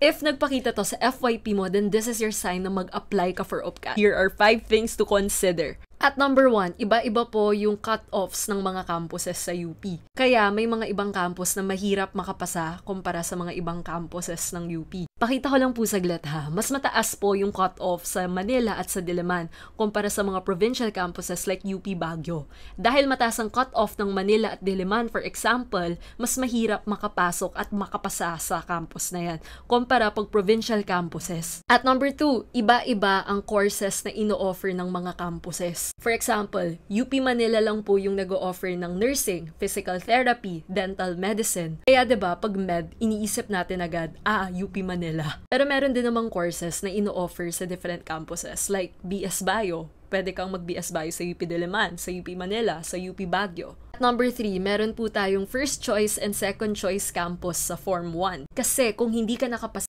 If nagpakita to sa FYP mo, then this is your sign na mag-apply ka for UPCAT. Here are 5 things to consider. At number 1, iba-iba po yung cut-offs ng mga campuses sa UP. Kaya may mga ibang campus na mahirap makapasa kumpara sa mga ibang campuses ng UP. Pakita ko lang po saglit ha, mas mataas po yung cut-off sa Manila at sa Diliman kumpara sa mga provincial campuses like UP Baguio. Dahil mataas ang cut-off ng Manila at Diliman, for example, mas mahirap makapasok at makapasa sa campus na yan kumpara pag provincial campuses. At number 2, iba-iba ang courses na ino-offer ng mga campuses. For example, UP Manila lang po yung nag-o-offer ng nursing, physical therapy, dental medicine. Kaya 'di ba, pag med, iniisip natin agad, UP Manila. Pero meron din namang courses na ino-offer sa different campuses like BS Bio. Pwede kang mag-BS Bio sa UP Diliman, sa UP Manila, sa UP Baguio. At number 3, meron po tayong first choice and second choice campus sa Form 1. Kasi kung hindi ka nakapasa